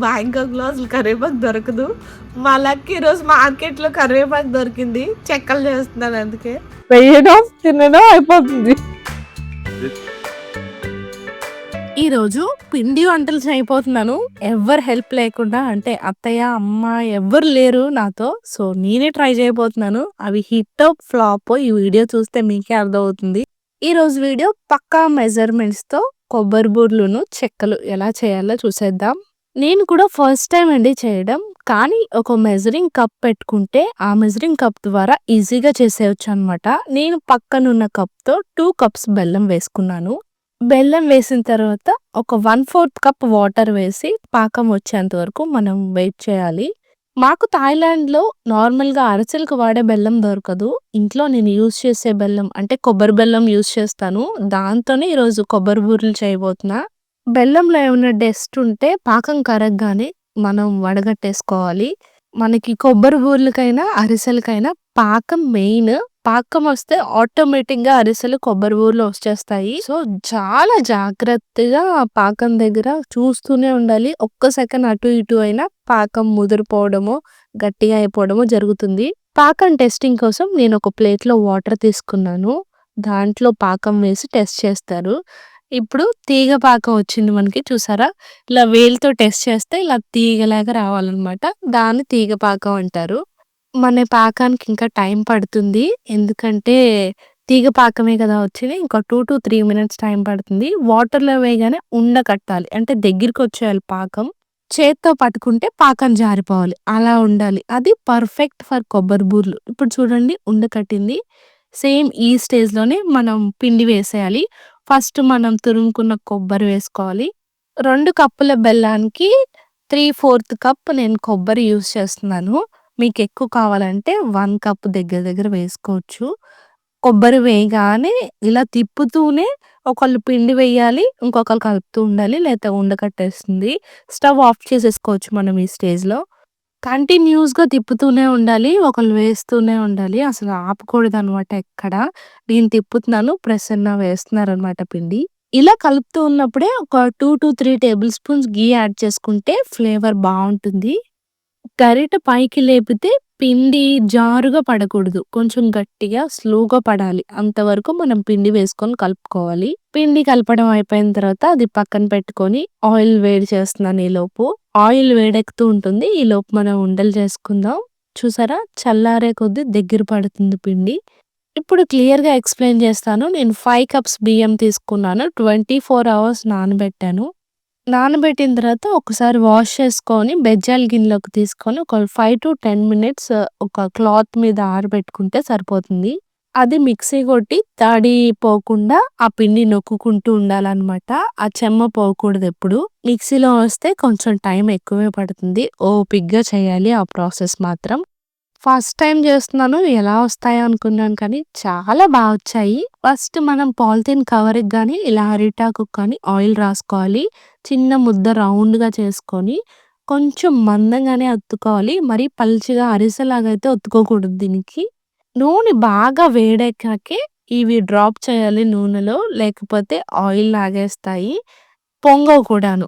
బ్యాంకాక్‌లో అసలు కరివేపాకు దొరకదు. మా లక్ ఈరోజు మార్కెట్‌లో కరివేపాకు దొరికింది. చెక్కలు చేస్తున్నాను అందుకే. వేయడం, తినడం అయిపోతుంది. ఈరోజు పిండి వంటలు చేయబోతున్నాను. ఎవ్వరు హెల్ప్ లేకుండా. అంటే అత్తయ్య, అమ్మ ఎవ్వరు లేరు నాతో. సో, నేనే ట్రై చేయబోతున్నాను. అవి హిట్టో, ఫ్లాపో ఈ వీడియో చూస్తే మీకే అర్థమవుతుంది. ఈరోజు వీడియో పక్కా మెజర్‌మెంట్స్‌తో కొబ్బరి బూర్లును, చెక్కలు ఎలా చేయాలో చూసేద్దాం. నేను కూడా ఫస్ట్ టైమ్ అండి చేయడం. కానీ ఒక మెజరింగ్ కప్ పెట్టుకుంటే ఆ మెజరింగ్ కప్ ద్వారా ఈజీగా చేసేయొచ్చనమాట. నేను పక్కనున్న కప్‌తో 2 కప్స్ బెల్లం వేసుకున్నాను. బెల్లం వేసిన తర్వాత ఒక 1/4 కప్ వాటర్ వేసి పాకం వచ్చేంత వరకు మనం వెయిట్ చేయాలి. మాకు థాయిలాండ్‌లో నార్మల్‌గా అరిసెలకు వాడే బెల్లం దొరకదు. ఇంట్లో నేను యూజ్ చేసే బెల్లం అంటే కొబ్బరి బెల్లం యూజ్ చేస్తాను. దాంతోనే ఈరోజు కొబ్బరి బూరెలు చేయబోతున్నా. బెల్లంలో ఏమన్నా డస్ట్ ఉంటే పాకం కరగగానే మనం వడగట్టేసుకోవాలి. మనకి కొబ్బరి బూరెలకైనా, అరిసెలకైనా పాకం మెయిన్. పాకం వస్తే ఆటోమేటిక్‌గా అరిసెలు, కొబ్బరి బూరెలు వచ్చేస్తాయి. సో, చాలా జాగ్రత్తగా పాకం దగ్గర చూస్తూనే ఉండాలి. ఒక్క సెకన్ అటు ఇటు అయినా పాకం ముదిరిపోవడమో, గట్టిగా అయిపోవడమో జరుగుతుంది. పాకం టెస్టింగ్ కోసం నేను ఒక ప్లేట్‌లో వాటర్ తీసుకున్నాను. దాంట్లో పాకం వేసి టెస్ట్ చేస్తారు. ఇప్పుడు తీగ పాకం వచ్చింది మనకి చూసారా? ఇలా వేలుతో టెస్ట్ చేస్తే ఇలా తీగలాగా రావాలన్నమాట. దాన్ని తీగ పాకం అంటారు. మన పాకానికి ఇంకా టైం పడుతుంది. ఎందుకంటే తీగ పాకమే కదా వచ్చింది. ఇంకా 2-3 మినిట్స్ టైం పడుతుంది. వాటర్‌లో వేయగానే ఉండ కట్టాలి. అంటే దగ్గరికొచ్చేయాలి పాకం. చేత్తో పట్టుకుంటే పాకం జారిపోవాలి. అలా ఉండాలి. అది పర్ఫెక్ట్ ఫర్ కొబ్బరి బూర్లు. ఇప్పుడు చూడండి ఉండ కట్టింది. సేమ్ ఈ స్టేజ్‌లోనే మనం పిండి వేసేయాలి. ఫస్ట్ మనం తురుముకున్న కొబ్బరి వేసుకోవాలి. 2 కప్పుల బెల్లానికి 3/4 కప్ నేను కొబ్బరి యూజ్ చేస్తున్నాను. మీకెక్కువ కావాలంటే 1 కప్ దగ్గర దగ్గర వేసుకోవచ్చు. కొబ్బరి వేయగానే ఇలా తిప్పుతూనే ఒకళ్ళు పిండి వేయాలి. ఇంకొకళ్ళు కలుపుతూ ఉండాలి. లేతే ఉండకట్టేస్తుంది. స్టవ్ ఆఫ్ చేసేసుకోవచ్చు మనం ఈ స్టేజ్‌లో. కంటిన్యూస్‌గా తిప్పుతూనే ఉండాలి. ఒకళ్ళు వేస్తూనే ఉండాలి. అసలు ఆపకూడదనమాట ఎక్కడ. నేను తిప్పుతున్నాను. ప్రసన్న వేస్తున్నారనమాట పిండి. ఇలా కలుపుతూ ఉన్నప్పుడే ఒక 2-3 టేబుల్ స్పూన్స్ ఘీ యాడ్ చేసుకుంటే ఫ్లేవర్ బావుంటుంది. గరిట పైకి లేపితే పిండి జారుగా పడకూడదు. కొంచెం గట్టిగా స్లోగా పడాలి. అంతవరకు మనం పిండి వేసుకొని కలుపుకోవాలి. పిండి కలపడం అయిపోయిన తర్వాత అది పక్కన పెట్టుకొని ఆయిల్ వేడి చేస్తున్నాను ఈలోపు. ఆయిల్ వేడెక్కుతూ ఉంటుంది. ఈలోపు మనం ఉండలు చేసుకుందాం. చూసారా? చల్లారే కొద్దీ దగ్గర పడుతుంది పిండి. ఇప్పుడు క్లియర్‌గా ఎక్స్‌ప్లెయిన్ చేస్తాను. నేను 5 కప్స్ బియ్యం తీసుకున్నాను. 24 అవర్స్ నానబెట్టాను. నానబెట్టిన తర్వాత ఒకసారి వాష్ చేసుకొని బెజ్జాల గిన్నెలోకి తీసుకొని ఒక 5-10 మినిట్స్ ఒక క్లాత్ మీద ఆరబెట్టుకుంటే సరిపోతుంది. అది మిక్సీ కొట్టి తడి పోకుండా ఆ పిండి నొక్కుకుంటూ ఉండాలనమాట. ఆ చెమ్మ పోకూడదెప్పుడు. మిక్సీలో వస్తే కొంచెం టైం ఎక్కువే పడుతుంది. ఓపికగా చేయాలి ఆ ప్రాసెస్ మాత్రం. ఫస్ట్ టైమ్ చేస్తున్నాను. ఎలా వస్తాయో అనుకున్నాను కానీ చాలా వచ్చాయి. ఫస్ట్ మనం పాలిథీన్ కవర్‌కి గాని, ఇలా అరిటాకుకి కానీ ఆయిల్ రాసుకోవాలి. చిన్న ముద్ద రౌండ్‌గా చేసుకొని, కొంచెం మందంగానే అత్తుకోవాలి. మరీ పల్చగా అరిసెలాగా అయితే ఒత్తుకోకూడదు దీనికి. నూనె బాగా వేడెక్కాకే ఇవి డ్రాప్ చేయాలి నూనెలో. లేకపోతే ఆయిల్ లాగేస్తాయి. పొంగవు కూడాను.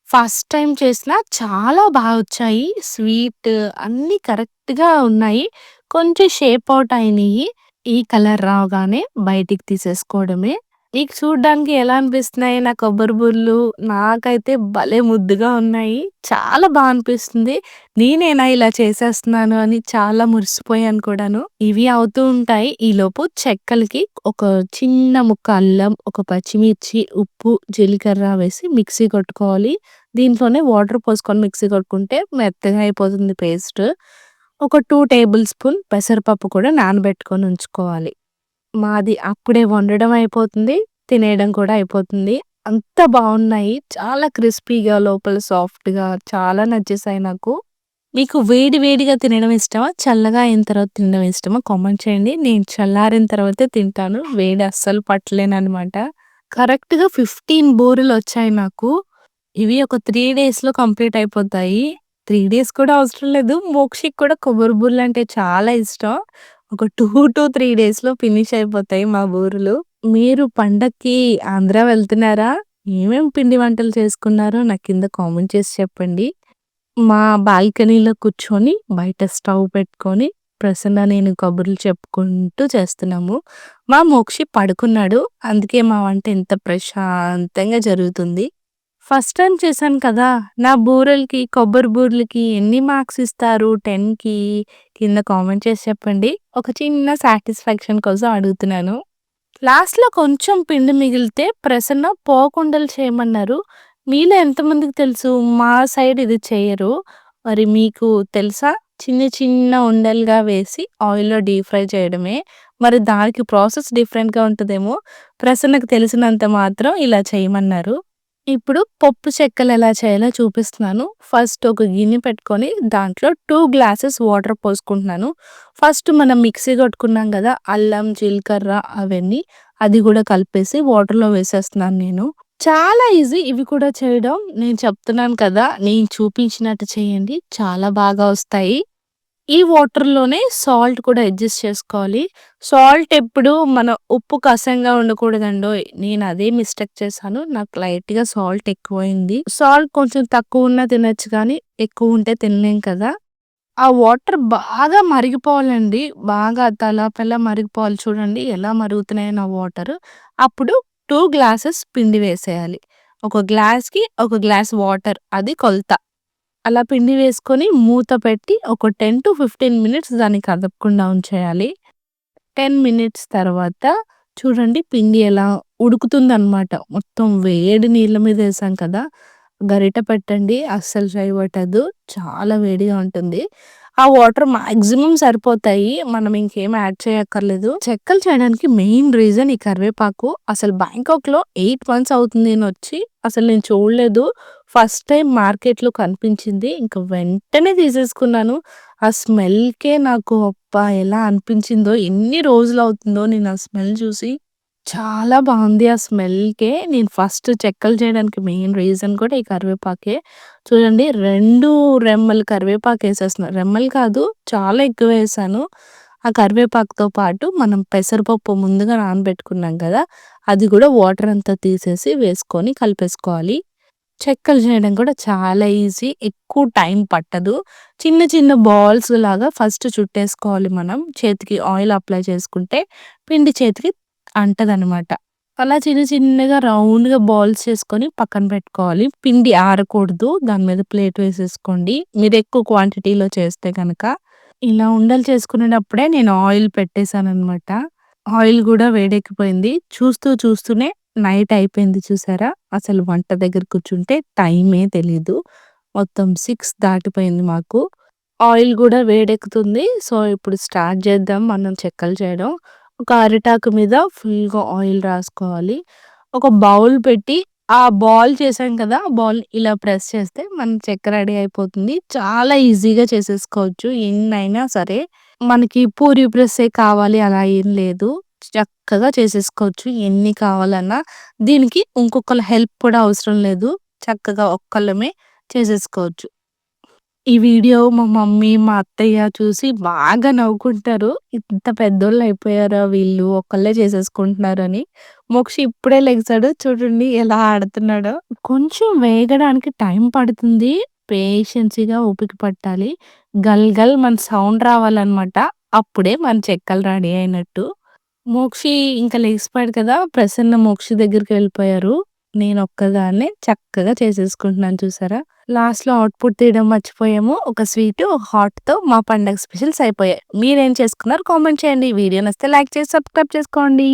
ఫస్ట్ టైమ్ చేసినా చాలా వచ్చాయి. స్వీట్ అన్నీ కరెక్ట్‌గా ఉన్నాయి. కొంచెం షేప్ ఔట్ అయినియి. ఈ కలర్ రాగానే బయటికి తీసేసుకోవడమే. నీకు చూడ్డానికి ఎలా అనిపిస్తున్నాయి నా కొబ్బరి బూరెలు? నాకైతే భలే ముద్దుగా ఉన్నాయి. చాలా అనిపిస్తుంది. నేనేనా ఇలా చేసేస్తున్నాను అని చాలా మురిసిపోయాను కూడాను. ఇవి అవుతూ ఉంటాయి. ఈలోపు చెక్కలకి ఒక చిన్న ముక్క అల్లం, ఒక పచ్చిమిర్చి, ఉప్పు, జీలకర్ర వేసి మిక్సీ కొట్టుకోవాలి. దీంట్లోనే వాటర్ పోసుకొని మిక్సీ కొట్టుకుంటే మెత్తగా అయిపోతుంది పేస్ట్. ఒక 2 టేబుల్ స్పూన్ పెసరపప్పు కూడా నానబెట్టుకొని ఉంచుకోవాలి. మాది అప్పుడే వండడం అయిపోతుంది. తినేయడం కూడా అయిపోతుంది. అంత బావున్నాయి. చాలా క్రిస్పీగా లోపల సాఫ్ట్‌గా చాలా నచ్చేసాయి నాకు. మీకు వేడి వేడిగా తినడం ఇష్టమా? చల్లగా అయిన తర్వాత తినడం ఇష్టమా? కామెంట్ చేయండి. నేను చల్లారిన తర్వాతే తింటాను. వేడి అస్సలు పట్టలేననమాట. కరెక్ట్‌గా 15 బూరెలొచ్చాయి నాకు. ఇవి ఒక 3 డేస్‌లో కంప్లీట్ అయిపోతాయి. 3 డేస్ కూడా అవసరం లేదు. మోక్షికి కూడా కొబ్బరి బూరెలంటే చాలా ఇష్టం. ఒక 2-3 డేస్‌లో ఫినిష్ అయిపోతాయి మా బూరెలు. మీరు పండక్కి ఆంధ్ర వెళ్తున్నారా? ఏమేం పిండి వంటలు చేసుకున్నారో నాకు కింద కామెంట్ చేసి చెప్పండి. మా బాల్కనీలో కూర్చొని బయట స్టవ్ పెట్టుకొని ప్రసన్న నేను కబుర్లు చెప్పుకుంటూ చేస్తున్నాము. మా మోక్షి పడుకున్నాడు. అందుకే మా వంట ఎంత ప్రశాంతంగా జరుగుతుంది. ఫస్ట్ టైమ్ చేశాను కదా! నా బూరెలకి, కొబ్బరి బూరెలకి ఎన్ని మార్క్స్ ఇస్తారు 10కి? కింద కామెంట్ చేసి చెప్పండి. ఒక చిన్న సాటిస్ఫాక్షన్ కోసం అడుగుతున్నాను. లాస్ట్‌లో కొంచెం పిండి మిగిలితే ప్రసన్న పోకుండలు చేయమన్నారు. మీలో ఎంతమందికి తెలుసు? మా సైడ్ ఇది చెయ్యరు. మరి మీకు తెలుసా? చిన్న చిన్న ఉండలుగా వేసి ఆయిల్‌లో డీప్ ఫ్రై చేయడమే. మరి దానికి ప్రాసెస్ డిఫరెంట్‌గా ఉంటదేమో. ప్రసన్నకు తెలిసినంత మాత్రం ఇలా చేయమన్నారు. ఇప్పుడు పప్పు చెక్కలు ఎలా చేయాలో చూపిస్తున్నాను. ఫస్ట్ ఒక గిన్నె పెట్టుకొని దాంట్లో 2 గ్లాసెస్ వాటర్ పోసుకుంటున్నాను. ఫస్ట్ మనం మిక్సీ కొట్టుకున్నాం కదా! అల్లం, జీలకర్ర అవన్నీ అది కూడా కలిపేసి వాటర్‌లో వేసేస్తున్నాను నేను. చాలా ఈజీ ఇవి కూడా చేయడం. నేను చెప్తున్నాను కదా! నేను చూపించినట్టు చేయండి. చాలా బాగా వస్తాయి. ఈ వాటర్‌లోనే సాల్ట్ కూడా అడ్జస్ట్ చేసుకోవాలి. సాల్ట్ ఎప్పుడు మన ఉప్పు కసంగా ఉండకూడదండోయ్! నేను అదే మిస్టేక్ చేశాను. నాకు లైట్‌గా సాల్ట్ ఎక్కువైంది. సాల్ట్ కొంచెం తక్కువున్నా తినొచ్చు కానీ, ఎక్కువుంటే తినలేం కదా! ఆ వాటర్ బాగా మరిగిపోవాలండి. బాగా తళతళ మరిగిపోవాలి. చూడండి ఎలా మరుగుతున్నాయో నా వాటరు. అప్పుడు 2 గ్లాసెస్ పిండి వేసేయాలి. ఒక గ్లాస్‌కి ఒక గ్లాస్ వాటర్ అది కొలత. అలా పిండి వేసుకొని మూత పెట్టి ఒక 10-15 మినిట్స్ దాన్ని కదపకుండా ఉంచేయాలి. 10 మినిట్స్ తర్వాత చూడండి పిండి ఎలా ఉడుకుతుందనమాట. మొత్తం వేడి నీళ్ళ మీద ఏసాం కదా! గరిటె పెట్టండి అస్సలు చేయబట్టదు. చాలా వేడిగా ఉంటుంది. ఆ వాటర్ మాక్సిమం సరిపోతాయి. మనం ఇంకేం యాడ్ చేయక్కర్లేదు. చెక్కలు చేయడానికి మెయిన్ రీజన్ ఈ కరివేపాకు. అసలు బ్యాంకాక్‌లో 8 మంత్స్ అవుతుంది నేనొచ్చి. అసలు నేను చూడలేదు. ఫస్ట్ టైమ్ మార్కెట్‌లో కనిపించింది. ఇంక వెంటనే తీసేసుకున్నాను. ఆ స్మెల్‌కే నాకు అబ్బా! ఎలా అనిపించిందో, ఎన్ని రోజులవుతుందో నేను ఆ స్మెల్ చూసి. చాలా బావుంది ఆ స్మెల్‌కే. నేను ఫస్ట్ చెక్కలు చేయడానికి మెయిన్ రీజన్ కూడా ఈ కరివేపాకే. చూడండి 2 రెమ్మలు కరివేపాకేసేస్తున్నా. రెమ్మలు కాదు చాలా ఎక్కువేశాను. ఆ కరివేపాకుతో పాటు మనం పెసరపప్పు ముందుగా నానబెట్టుకున్నాం కదా! అది కూడా వాటర్ అంతా తీసేసి వేసుకొని కలిపేసుకోవాలి. చెక్కలు చేయడం కూడా చాలా ఈజీ. ఎక్కువ టైం పట్టదు. చిన్న చిన్న బాల్స్ లాగా ఫస్ట్ చుట్టేసుకోవాలి మనం. చేతికి ఆయిల్ అప్లై చేసుకుంటే పిండి చేతికి అంటదనమాట. అలా చిన్న చిన్నగా రౌండ్‌గా బాల్స్ చేసుకొని పక్కన పెట్టుకోవాలి. పిండి ఆరకూడదు. దాని మీద ప్లేట్ వేసేసుకోండి. మీరెక్కువ క్వాంటిటీలో చేస్తే గనక. ఇలా ఉండలు చేసుకునేటప్పుడే నేను ఆయిల్ పెట్టేసాననమాట. ఆయిల్ గూడా వేడెక్కిపోయింది. చూస్తూ చూస్తూనే నైట్ అయిపోయింది చూసారా? అసలు వంట దగ్గర కూర్చుంటే టైమే తెలీదు. మొత్తం 6 దాటిపోయింది మాకు. ఆయిల్ గూడా వేడెక్కుతుంది. సో, ఇప్పుడు స్టార్ట్ చేద్దాం మనం చెక్కలు చేయడం. ఒక అరిటాకు మీద ఫుల్‌గా ఆయిల్ రాసుకోవాలి. ఒక బౌల్ పెట్టి ఆ బాల్ చేసాం కదా! ఆ బాల్‌ని ఇలా ప్రెస్ చేస్తే మన చెక్క రెడీ అయిపోతుంది. చాలా ఈజీగా చేసేసుకోవచ్చు. ఎన్నైనా సరే. మనకి పూరి ప్రెస్సే కావాలి అలా ఏం లేదు. చక్కగా చేసేసుకోవచ్చు ఎన్ని కావాలన్నా. దీనికి ఇంకొకళ్ళ హెల్ప్ కూడా అవసరం లేదు. చక్కగా ఒక్కళ్ళమే చేసేసుకోవచ్చు. ఈ వీడియో మా మమ్మీ, మా అత్తయ్య చూసి బాగా నవ్వుకుంటారు. ఇంత పెద్దోళ్ళయిపోయారా వీళ్ళు ఒక్కళ్ళే చేసేసుకుంటున్నారని. మోక్షి ఇప్పుడే లెగిసాడు. చూడండి ఎలా ఆడుతున్నాడో. కొంచెం వేగడానికి టైం పడుతుంది. పేషెన్స్‌గా ఓపిక పట్టాలి. గల్ గల్ మన సౌండ్ రావాలనమాట. అప్పుడే మన చెక్కలు రెడీ అయినట్టు. మోక్షి ఇంక లెగిసిపోయాడు కదా! ప్రసన్న మోక్షి దగ్గరికెళ్ళిపోయారు. నేనొక్కదాన్నే చక్కగా చేసేసుకుంటున్నాను చూసారా? లాస్ట్‌లో అవుట్‌పుట్ తీయడం మర్చిపోయాము. ఒక స్వీటు, ఒక హాట్‌తో మా పండగ స్పెషల్స్ అయిపోయాయి. మీరేం చేసుకున్నారు కామెంట్ చేయండి. వీడియో నచ్చితే లైక్ చేసి సబ్స్క్రైబ్ చేసుకోండి.